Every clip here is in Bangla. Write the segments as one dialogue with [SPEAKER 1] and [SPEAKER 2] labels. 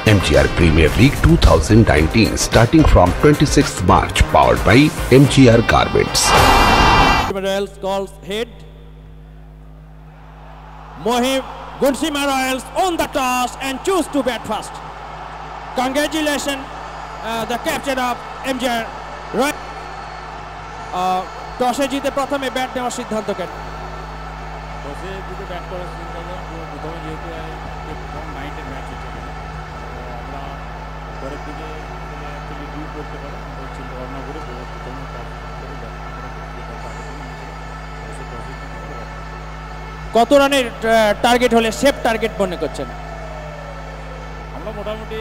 [SPEAKER 1] MGR Premier League 2019 starting from 26th March, powered by MGR Garments.
[SPEAKER 2] Royals calls head. Mohib Gunsima Royals on the toss and choose to bat first. Congratulations, the captain of MGR Royals. টসে জিতে প্রথমে ব্যাট নেওয়ার সিদ্ধান্ত কেন?
[SPEAKER 3] টসে জিতে ব্যাট করার সিদ্ধান্ত প্রথমে যেহেতু প্রথম নাইটের ম্যাচ হচ্ছে আমরা পরের দিকে অ্যাকচুয়ালি ডু করতে পারি চিন্তা ভাবনা করে প্রথমে
[SPEAKER 2] কত রানের টার্গেট হলে সেফ টার্গেট মনে করছেন?
[SPEAKER 3] আমরা মোটামুটি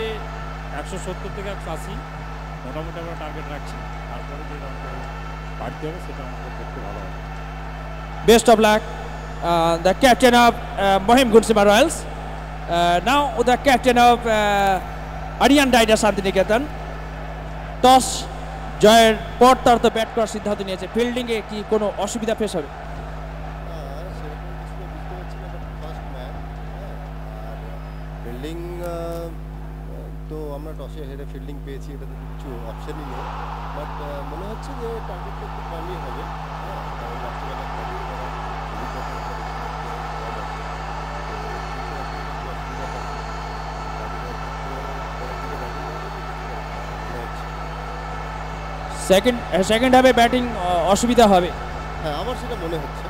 [SPEAKER 3] 170 থেকে 180 মোটামুটি আমরা টার্গেট রাখছি। তারপরে যে রানটা পারতে হবে সেটা আমাদের দেখতে ভালো হবে।
[SPEAKER 2] Best of luck, the captain of Mohim Gunsima Royals. Now the captain of Aryan Daida Santiniketan. Toss জয়ের পর তার তো ব্যাট করার সিদ্ধান্ত নিয়েছে। ফিল্ডিংয়ে কি কোনো অসুবিধা ফেস হবে?
[SPEAKER 4] ফিল্ডিং তো আমরা টসে হেরে ফিল্ডিং পেয়েছি, এটাতে কিছু অপশনই নেই। বাট মনে হচ্ছে যে টার্গেটটা একটু কমই হবে। কারণ
[SPEAKER 2] সেকেন্ড হাফে ব্যাটিং অসুবিধা হবে?
[SPEAKER 4] হ্যাঁ, আমার সেটা মনে হচ্ছে।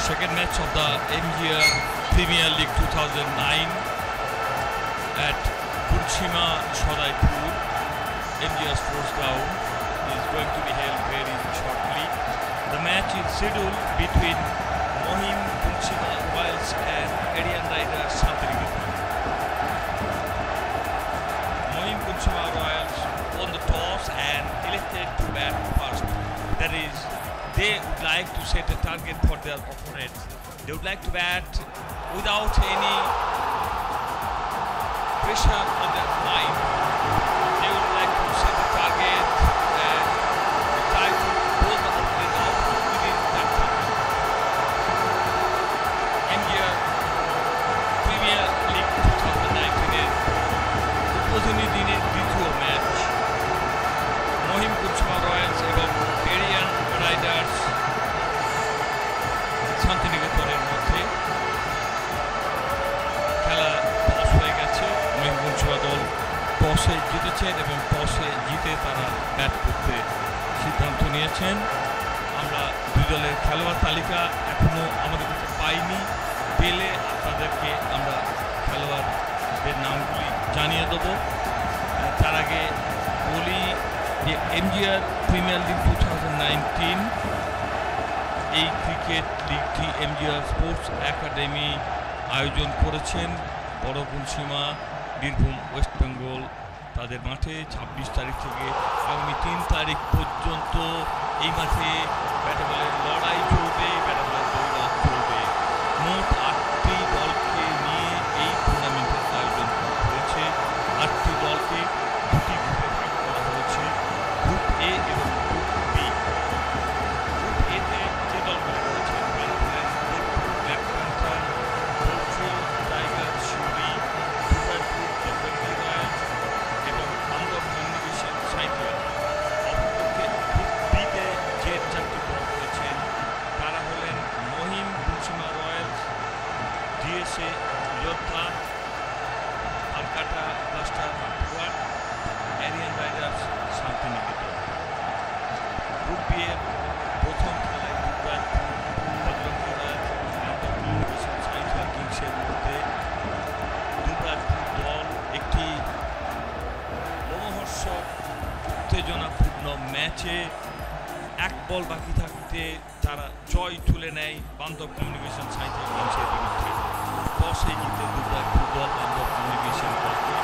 [SPEAKER 5] second match of the MGR Premier League 2009 at Punchima Shodaipur MGR Sports Ground is going to be held very shortly. The match is scheduled between Mohim Punchima Royals and Arian Riders Santiniketan. Mohim Punchima Royals won the toss and elected to bat first. That is, they would like to set a target for their opponents. They would like to bat without any pressure on their mind. They would like to set a target and try to pull the opponent out within that target. MGR Premier League 2019-এর উদ্বোধনী দিনের দ্বিতীয় ম্যাচ মহিম কুঞ্চমা রয়্যালস এবং এরিয়ান রাইডার্স শান্তিনিকেতনের মধ্যে খেলা টস হয়ে গেছে। মহিম কুঞ্চমা দল টসে জিতেছেন এবং টসে জিতে তারা ব্যাট করতে সিদ্ধান্ত নিয়েছেন। আমরা দুই দলের খেলোয়াড় তালিকা এখনও আমাদের কাছে পাইনি, পেলে আপনাদেরকে আমরা খেলোয়াড়দের নামগুলি জানিয়ে দেবো। তার আগে বলি যে এমজিআর প্রিমিয়ার লিগ 2019 এই ক্রিকেট লিগটি এমজিআর স্পোর্টস একাডেমি আয়োজন করেছেন বড় গুনসীমা বীরভূম ওয়েস্ট বেঙ্গল তাদের মাঠে 26 তারিখ থেকে আগামী 3 তারিখ পর্যন্ত এই মাঠে ব্যাটে বলের লড়াই চলবে, ব্যাটে বলের দৌড় চলবে। মোট 8টি দলকে নিয়ে এই টুর্নামেন্টের আয়োজন করা হয়েছে। 8টি দলকে দুটি গ্রুপে ভাগ করা হয়েছে, গ্রুপ এ এবং গ্রুপ বি। গ্রুপ এতে যে দলগুলো রয়েছে ব্ল্যাক প্যান্থার, পশ্চিম টাইগার, শিউরি, দুর্গাপুর, জলপাইগুড়ি রয়্যালস এবং বান্দর কমিউনিকেশন সাইকেল। অপরপক্ষে গ্রুপ বিতে যে 4টি দল রয়েছেন তারা হলেন মহিম কুঞ্চিমা রয়্যালস, ডিএসএ যোদ্ধা, আলকাটা ব্লাস্টার বাঁকুড়ার, এরিয়ান রাইডার্স শান্তিনিকেতন। গ্রুপ বি এর প্রথম খেলায় দুর্গাপুর বজরঙ্গী রয়্যালস বান্দর কমিউনিকেশন সাইকেল কিংসের মধ্যে দুর্গাপুর দল একটি লোমহর্ষক উত্তেজনাপূর্ণ ম্যাচে 1 বল বাকি থাকতে তারা জয় তুলে নেয় বান্দর কমিউনিকেশন সাইকেল কিংসের বিরুদ্ধে। টসে জিতে দুর্গাপুর দল বান্দর কমিউনিকেশন দলকে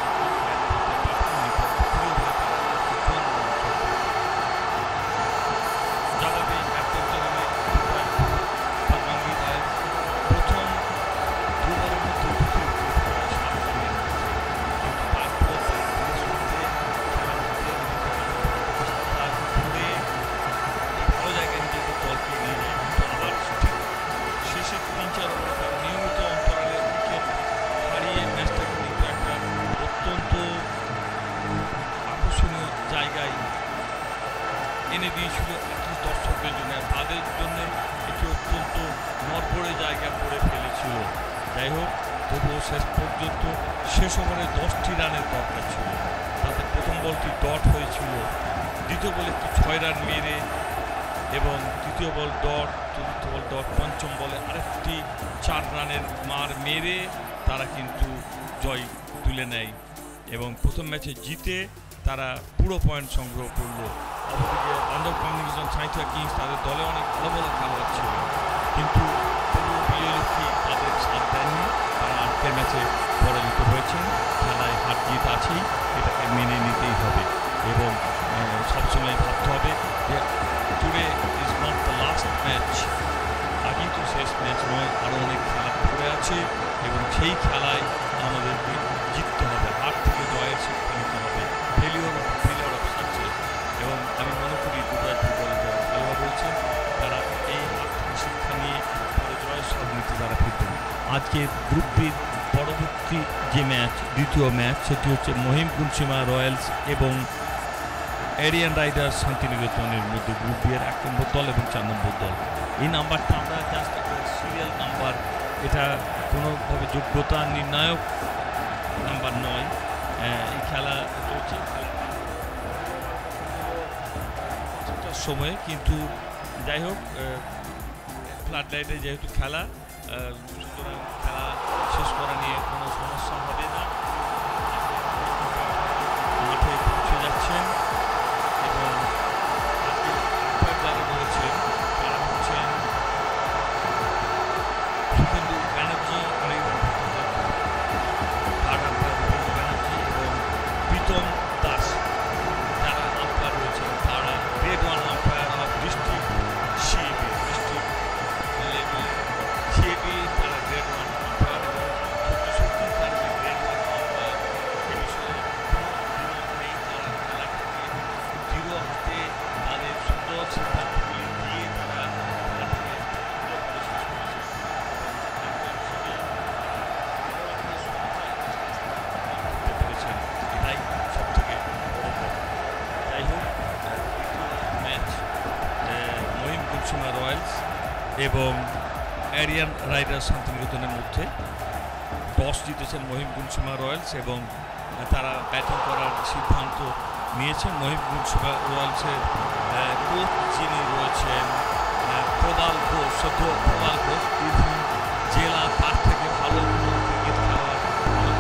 [SPEAKER 5] জবাবে প্রথম 2 বলের মধ্যে 2টি উইকেট পড়ায় 7 রানের কিন্তু তারপর ভালো জায়গায় নিজেদের দলকে নিয়ে যায়, কিন্তু আবার ঠিক শেষের 3-4 ওভারে তারা নিয়মিত অন্তরালে উইকেট হারিয়ে ম্যাচটাকে কিন্তু একটা অত্যন্ত আকর্ষণীয় জায়গায় এনে দিয়েছিল দর্শকদের জন্য। তাদের জন্য এটি অত্যন্ত নড়বড়ে জায়গা করে ফেলেছিল। যাই হোক, তবুও শেষ পর্যন্ত শেষ ওভারে 10টি রানের দরকার ছিল। তাদের প্রথম বলটি ডট হয়েছিল, দ্বিতীয় বলে একটি 6 রান মেরে এবং তৃতীয় বল ডট, চতুর্থ বল ডট, পঞ্চম বলে আরেকটি 4 রানের মার মেরে তারা কিন্তু জয় তুলে নেয় এবং প্রথম ম্যাচে জিতে তারা পুরো পয়েন্ট সংগ্রহ করলো। অপরদিকে বান্দর কমিউনিকেশন সাইকেল কিংস তাদের দলে অনেক ভালো ভালো খেলোয়াড় ছিল, কিন্তু তবুও বিজয়লক্ষ্মী তাদের সাথ দেননি। তারা আজকের ম্যাচে পরাজিত হয়েছেন। খেলায় হার জিত আছেই, এটাকে মেনে নিতেই হবে এবং সবসময় ভাবতে হবে যে today is not the last match. আজই তো শেষ ম্যাচ নয়, আরও অনেক খেলা পড়ে আছে এবং সেই খেলায় আমাদেরকে জিততে হবে। হার থেকে জয়ের শিক্ষা নিতে হবে, ফেলিওর অফ সাকসেস। এবং আমি মনে করি দুর্গাপুর দলে যারা খেলোয়াড় রয়েছেন তারা এই হার থেকে শিক্ষা নিয়ে পরে জয়ের স্বাদ নিতে তারা ফিরবেন। আজকে গ্রুপ বির পরবর্তী যে ম্যাচ, দ্বিতীয় ম্যাচ, সেটি হচ্ছে মহিম কুঞ্চিমা রয়্যালস এবং এরিয়ান রাইডার্স শান্তিনিকেতনের মধ্যে গ্রুপ বি এর 1 নম্বর দল এবং 4 নম্বর দল। এই নাম্বারটা আমরা জাস্ট একটা সিরিয়াল নাম্বার, এটা কোনোভাবে যোগ্যতা নির্ণায়ক নাম্বার নয়। এই খেলা চলছে সময়ে, কিন্তু যাই হোক ফ্লাড লাইটে যেহেতু খেলা, সুতরাং খেলা শেষ করা নিয়ে কোনো সমস্যা হবে না। মাঠে পৌঁছে যাচ্ছেন এবং যারা রয়েছেন তারা হচ্ছেন সুখেন্দু ব্যানার্জি, থার্ড আম্পায়ার সুখেন্দু ব্যানার্জি এবং প্রীতম দাস, যারা আম্পায়ার রয়েছেন তারা grade 1 umpire of district CAB, district লেভেলে সিএবি, তারা গ্রেড 1 আম্পায়ার এবং সত্যি তারা গ্রেড 1 আম্পায়ার। এ বিষয়ে নেই, তারা খেলাটাকে দৃঢ় হাতে তাদের সুন্দর সিদ্ধান্তগুলি দিয়ে তারা খেলাটাকে সুন্দরভাবে শেষ করেছে। পেরেছেন, এটাই সব থেকে বড় কথা। যাই হোক, ম্যাচ মহিম গুলসিমা রয়্যালস এবং আরিয়ান রাইডার্স শান্তিনিকেতনের মধ্যে। টস জিতেছেন মহিম গুলসিমা রয়্যালস এবং তারা ব্যাটিং করার সিদ্ধান্ত নিয়েছেন। মহিম গুলসিমা রয়্যালসের কোচ যিনি রয়েছেন প্রবাল ঘোষ, সদ্য প্রবাল ঘোষ বীরভূম জেলা, তার থেকে ভালো ক্রিকেট খেলোয়াড়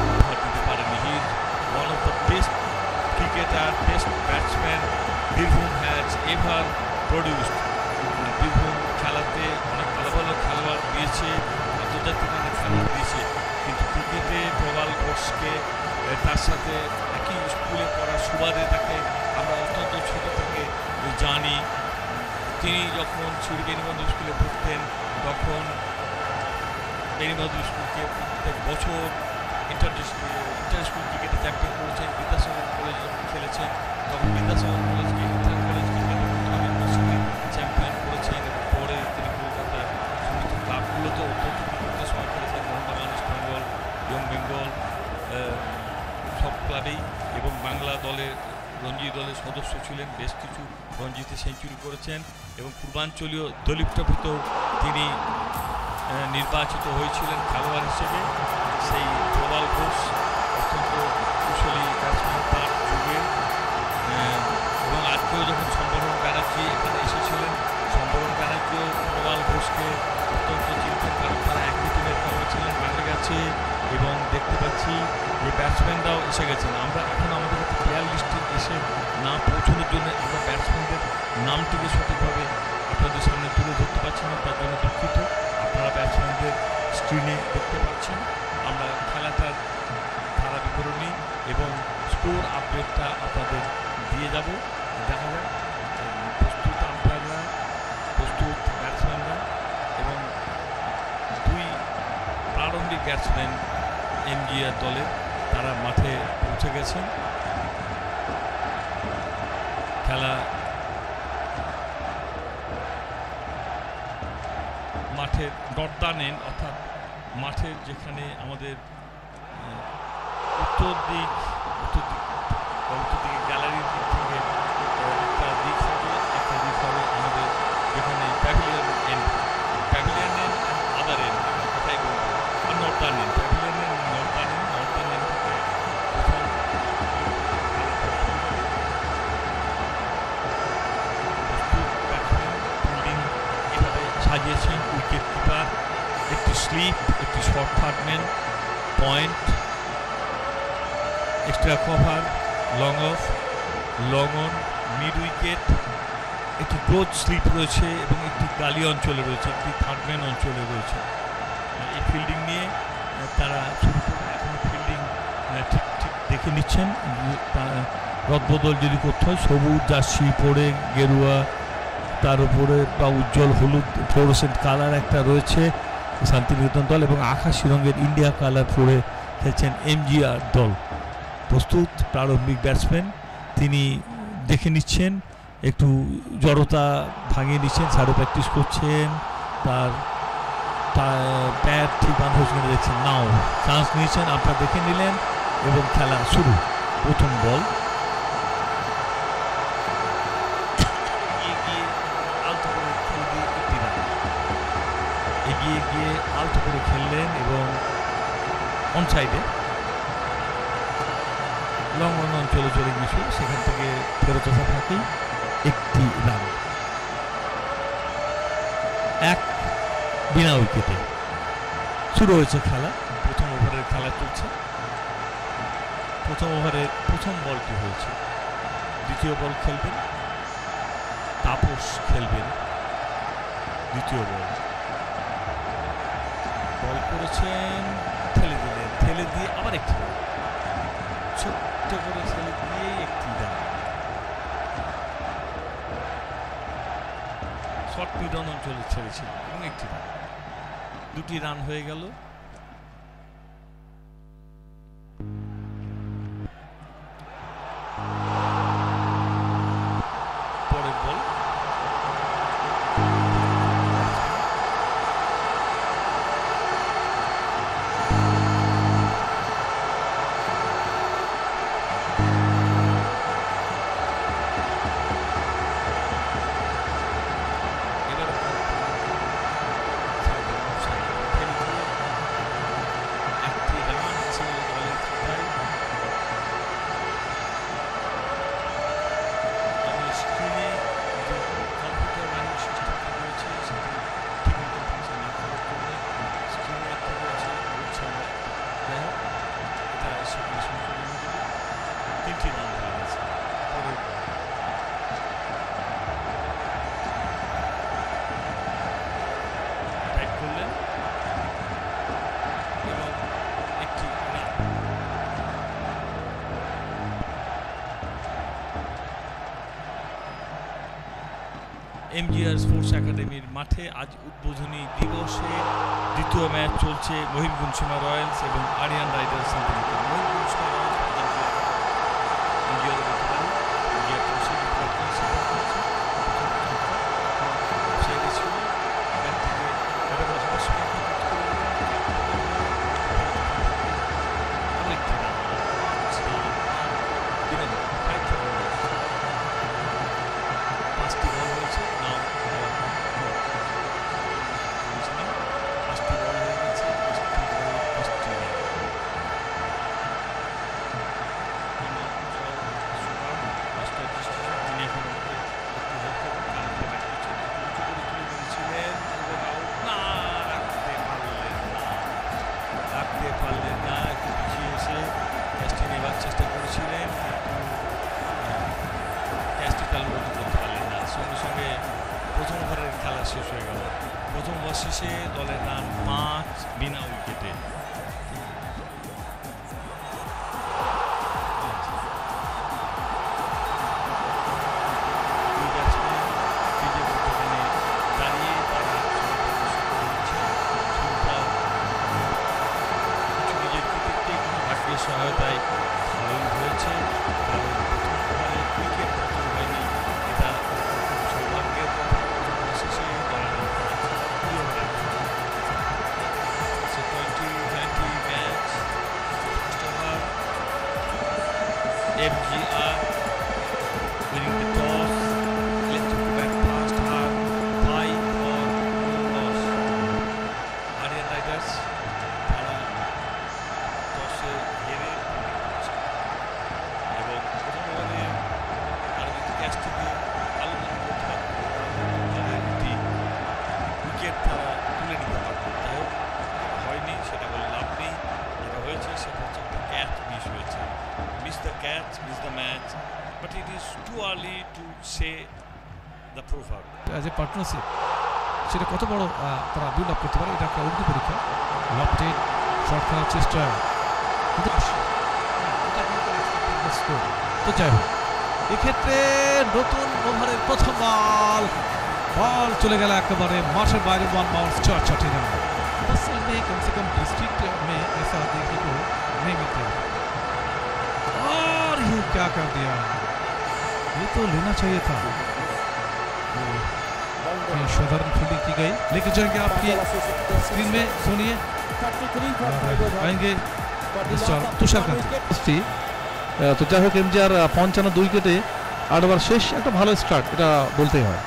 [SPEAKER 5] উপহার দিতে পারেনি। He is one of the best cricketer, best batsman Birbhum has ever produced. Birbhum খেলাতে অনেক ভালো ভালো খেলোয়াড় দিয়েছে, আন্তর্জাতিক অনেক খেলোয়াড় দিয়েছে, কিন্তু ক্রিকেটে প্রবাল ঘোষকে তার সাথে একই স্কুলে পড়ার সুবাদে তাকে আমরা অত্যন্ত ছোট থেকে জানি। তিনি যখন বেণীবন্ধু স্কুলে পড়তেন তখন বেণীবন্ধু স্কুলকে প্রত্যেক বছর ইন্টার স্কুল ক্রিকেটে চ্যাম্পিয়ন করেছেন। বিদ্যাসাগর কলেজ যখন খেলেছেন তখন বিদ্যাসাগর কলেজকে ইন্টার কলেজ ক্রিকেটে চ্যাম্পিয়ন করেছেন। পরে তিনি কলকাতার সমস্ত ক্লাবগুলোতে অত্যন্ত ক্রিকেটের সময় খেলেছেন, মোহনবাগান, ইস্ট বেঙ্গল, ইয়ং বেঙ্গল, সব ক্লাবেই, এবং বাংলা দলের রঞ্জি দলের সদস্য ছিলেন। বেশ কিছু রঞ্জিতে সেঞ্চুরি করেছেন এবং পূর্বাঞ্চলীয় দলীপ ট্রফিতেও তিনি নির্বাচিত হয়েছিলেন খেলোয়াড় হিসেবে। সেই প্রবাল ঘোষ অত্যন্ত কুশলী ব্যাটসম্যান তার যুগে, এবং আজকেও যখন সম্বরণ ব্যানার্জি এখানে এসেছিলেন, সম্বরণ ব্যানার্জিও প্রবাল ঘোষকে অত্যন্ত চিনতেন, কারণ তারা একই টিমের খেলোয়াড় ছিলেন। বাংলা গেছে এবং দেখতে পাচ্ছি যে ব্যাটসম্যানরাও এসে গেছেন। আমরা এখন আমাদের কাছে প্লেয়ার লিস্টে এসে না পৌঁছানোর জন্য আমরা ব্যাটসম্যানদের নামটিকে সঠিকভাবে আপনাদের সামনে তুলে ধরতে পারছি না, তার জন্য দুঃখিত। আপনারা ব্যাটসম্যানদের স্ক্রিনে দেখতে পাচ্ছেন। আমরা খেলাটার ধারা বিবরণী এবং স্কোর আপডেটটা আপনাদের দিয়ে যাব। দেখা যাক প্রস্তুত আম্পায়াররা, প্রস্তুত ব্যাটসম্যানরা এবং দুই প্রারম্ভিক ব্যাটসম্যান এমজিআর দলের, তারা মাঠে পৌঁছে গেছেন। খেলা মাঠের নর্দার্ন এন্ড, অর্থাৎ মাঠের যেখানে আমাদের উত্তর দিকে গ্যালারির দিক থেকে একটা দিক হবে, একটা দিক হবে আমাদের যেখানে প্যাভিলিয়ন এন্ড আদার এন্ড, কোথায় বলবো, আর northern end, pavilion end northern end থেকে প্রথম ব্যাটসম্যান ফিল্ডিং এভাবে সাজিয়েছেন। উইকেট কিপার, একটি স্লিপ, একটি short third man, point, extra cover, long off, long on, mid wicket, একটি ক্লোজ স্লিপ রয়েছে এবং একটি গালি অঞ্চলে রয়েছে, একটি থার্ডম্যান অঞ্চলে রয়েছে। এই ফিল্ডিং নিয়ে তারা শুরু করে এখন ফিল্ডিং ঠিক দেখে নিচ্ছেন। রদবদল যদি করতে হয়, সবুজ জার্সি পরে গেরুয়া, তার উপরে বা উজ্জ্বল হলুদ ফ্লোরোসেন্ট কালার একটা রয়েছে শান্তিনিকেতন দল, এবং আকাশি রঙের ইন্ডিয়া কালার পরে খেলছেন এমজিআর দল। প্রস্তুত প্রারম্ভিক ব্যাটসম্যান, তিনি দেখে নিচ্ছেন, একটু জড়তা ভাঙিয়ে নিচ্ছেন, শাডো প্র্যাকটিস করছেন, তার প্যাড ঠিক বাঁধা হয়েছে দেখছেন, নাও চান্স নিয়েছেন, আপনারা দেখে নিলেন এবং খেলা শুরু। প্রথম বল, এগিয়ে গিয়ে আলতো করে খেললেন এবং অন সাইডে লং অন অঞ্চলে চলে গিয়েছিল, সেখান থেকে ফেরত আসা থাকেই একটি রান। বিনা উইকেটে। শুরু হয়েছে খেলা, প্রথম ওভারের খেলা চলছে। প্রথম ওভারের প্রথম বলটি হয়েছে, দ্বিতীয় বল খেলবেন তাপস, খেলবেন দ্বিতীয় বল। বল করেছেন, ঠেলে দিলেন, ঠেলে দিয়ে আবার একটি রান, ছোট্ট করে ঠেলে দিয়ে একটি রান। শর্ট মিডন অঞ্চলে ছেড়েছিল এবং একটি রান, দুটি রান হয়ে গেল। পরের বল এমজিআর স্পোর্টস একাডেমির মাঠে আজ উদ্বোধনী দিবসে দ্বিতীয় ম্যাচ চলছে মহিমগঞ্জ সীমা রয়্যালস এবং আরিয়ান রাইডার্স শান্তিনিকেতন। মহিমগঞ্জ সীমা রয়্যালস শেষ হয়ে গেল। প্রথম ওভার শেষে দলের রান 5 বিনা উইকেটে। নিজের ক্রিকেটে কোনো ভাগ্যের সহায়তায় হয়েছে, কারণ প্রথম ওভারে উইকেট পতন হয়নি, এটা সৌভাগ্যের কথা। শেষে দলের run 20-20 match, first over MGR winning the toss, elected to bat fast, hard, 5 for loss. Aryan Riders তারা টসে হেরে এবং প্রথম ওভারে তারা যদি ক্যাচ থেকে ভালো করতে পারত তাদের একটি উইকেট তারা তুলে নিতে পারত। যাই হোক হয়নি, সেটা বলে লাভ নেই। যেটা হয়েছে সেটা হচ্ছে একটা ক্যাচ মিস হয়েছে। Miss the catch, miss the match, but it is too early to say the proverb.
[SPEAKER 6] As a partnership, সেটা কত বড় তারা বিল্ড আপ করতে পারে, এটা একটা অগ্নি পরীক্ষা। লফটেড শর্ট খেলার চেষ্টা, তো যাই হোক এক্ষেত্রে নতুন ওভারের প্রথম বল চলে গেল একেবারে মাঠের বাইরে, 1 बाउंस 4 রান। असल में कम से कम डिस्ट्रिक्ट में ऐसा देखने को नहीं मिलता। और ये क्या कर दिया, ये तो लेना चाहिए था। साधारण फील्डिंग की गई, लेके जाएंगे आपकी स्क्रीन में, सुनिए आएंगे मिस्टर तुषारकांत। তো যাই হোক এমজিআর 55 উইকেটে 8 ওভার শেষ, একটা ভালো স্টার্ট এটা বলতেই হয়।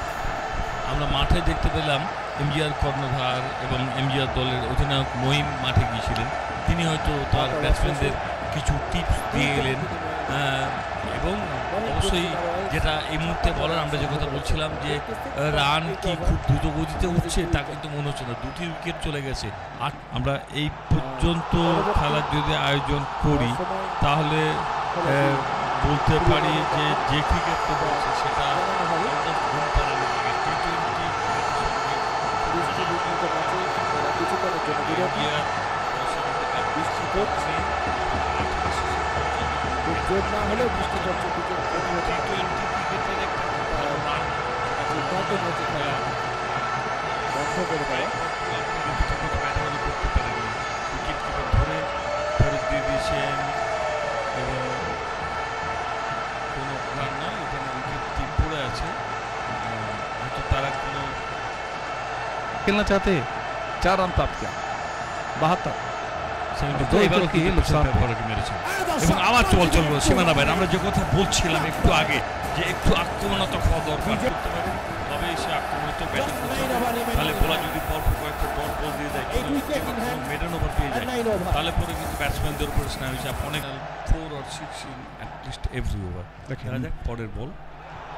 [SPEAKER 5] আমরা মাঠে দেখতে পেলাম এমজিআর কর্ণধার এবং এমজিআর দলের অধিনায়ক মহিম মাঠে গিয়েছিলেন। তিনি হয়তো তার ব্যাটসম্যানদের কিছু টিপস দিয়ে এলেন এবং অবশ্যই যেটা এই মুহূর্তে বলার, আমরা যে কথা বলছিলাম যে রান কি খুব দ্রুত গতিতে উঠছে তা কিন্তু মনে হচ্ছে না, 2টি উইকেট চলে গেছে। আর আমরা এই পর্যন্ত খেলার যদি আয়োজন করি তাহলে বলতে পারি যে ক্রিকেট তো বলছে সেটা ঘুম পাড়ানো ক্রিকেট।
[SPEAKER 6] खेलना चाहते 4 रन प्राप्त किया 72
[SPEAKER 5] এবং আবার চলছিল সীমানা বাইরে। আমরা যে কথা বলছিলাম একটু আগে যে একটু আক্রমণাত্মক হওয়া দরকার, তবে সে আক্রমণাত্মক ব্যাটিং করতে তাহলে বোলার যদি কয়েকটা বল দিয়ে দেয়, মেডেন ওভার পেয়ে যায়, তাহলে পরে কিন্তু ব্যাটসম্যানদের উপর স্নায়ু চাপ অনেক 4 और 6 इन एटलीस्ट एवरी ओवर। খেলা যাক পরের বল।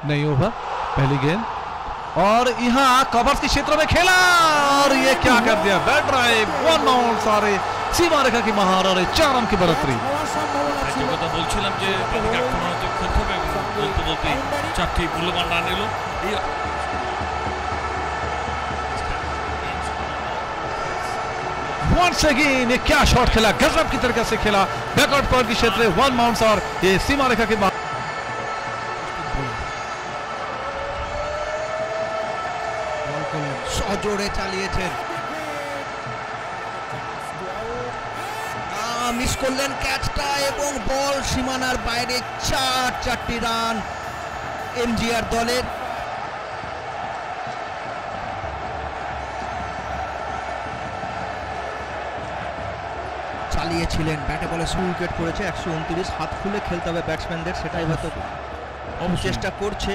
[SPEAKER 6] नई ओवर, पहली गेंद और यहाँ कवर्स के क्षेत्र में खेला और ये क्या कर दिया, बैट ड्राइव 1 आउट, सारे सीमा रेखा की महार और 4 रन की बढ़ोतरी।
[SPEAKER 5] কথা বলছিলাম যে আক্রমণাত্মক খেলতে হবে এবং বলতে বলতে 4টি মূল্যবান রান এলো।
[SPEAKER 6] Once again ये क्या शॉट खेला, गजब की तरीके से खेला, बैकआउट कवर के क्षेत्र 1 बाउंस और ये सीमा रेखा के
[SPEAKER 7] সজোরে চালিয়েছেন, মিস করলেন ক্যাচটা এবং বল সীমানার বাইরে। 4টি রান এমজিআর দলের। চালিয়েছিলেন ব্যাটে বলে, উইকেট করেছে 129, হাত খুলে খেলতে হবে ব্যাটসম্যানদের, সেটাই হয়তো চেষ্টা করছে।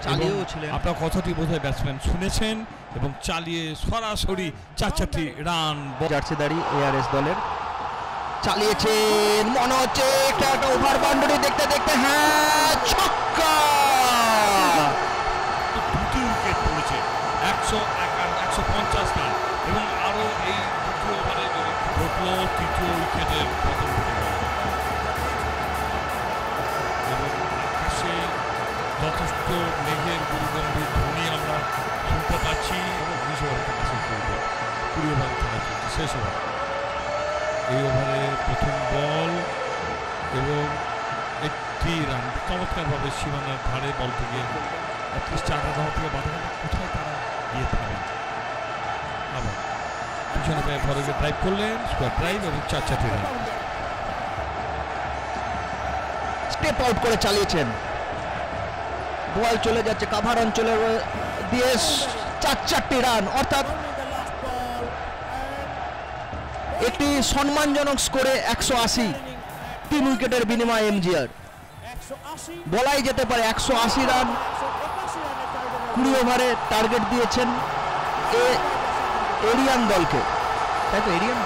[SPEAKER 7] চালিয়েও ছিলেন,
[SPEAKER 5] আপনার কথাটি বোধহয় ব্যাটসম্যান শুনেছেন এবং চালিয়ে সরাসরি 4টি রান।
[SPEAKER 7] জার্সিদারি এআরএস দলের চালিয়েছেন, মনে হচ্ছে একটা ওভার বাউন্ডারি দেখতে দেখতে, হ্যাঁ ছক্কা,
[SPEAKER 5] 2টি উইকেট পড়েছে, 150 রান এবং আরো এই 2টি ওভারে যদি ঘটলো 3য় উইকেটের পতন ঘটে গেল এবং আকাশে যথেষ্ট মেঘের গুরুগম্ভীর ধ্বনি আমরা শুনতে পাচ্ছি এবং 20 ওভার খেলা শেষ করবে, 20 ওভার খেলা চলছে, শেষ ওভার। এই ওভারে প্রথম বল এবং 1টি রান, চমৎকারভাবে সীমানার ধারে বল থেকে অ্যাটলিস্ট 4 রান থেকে বাধা কোথায় তারা গিয়ে থাকেন। আবার পিছনে ঘরে ড্রাইভ করলেন, স্কোয়ার ড্রাইভ এবং 4টি রান।
[SPEAKER 7] স্টেপ আউট করে চালিয়েছেন, বল চলে যাচ্ছে কাভার অঞ্চলে দিয়ে 4টি রান, অর্থাৎ একটি সম্মানজনক স্কোরে 180, 3 উইকেটের বিনিময়ে এমজিআর। বলাই যেতে পারে 180 রান 20 ওভারে টার্গেট দিয়েছেন এরিয়ান দলকে, তাই তো এরিয়ান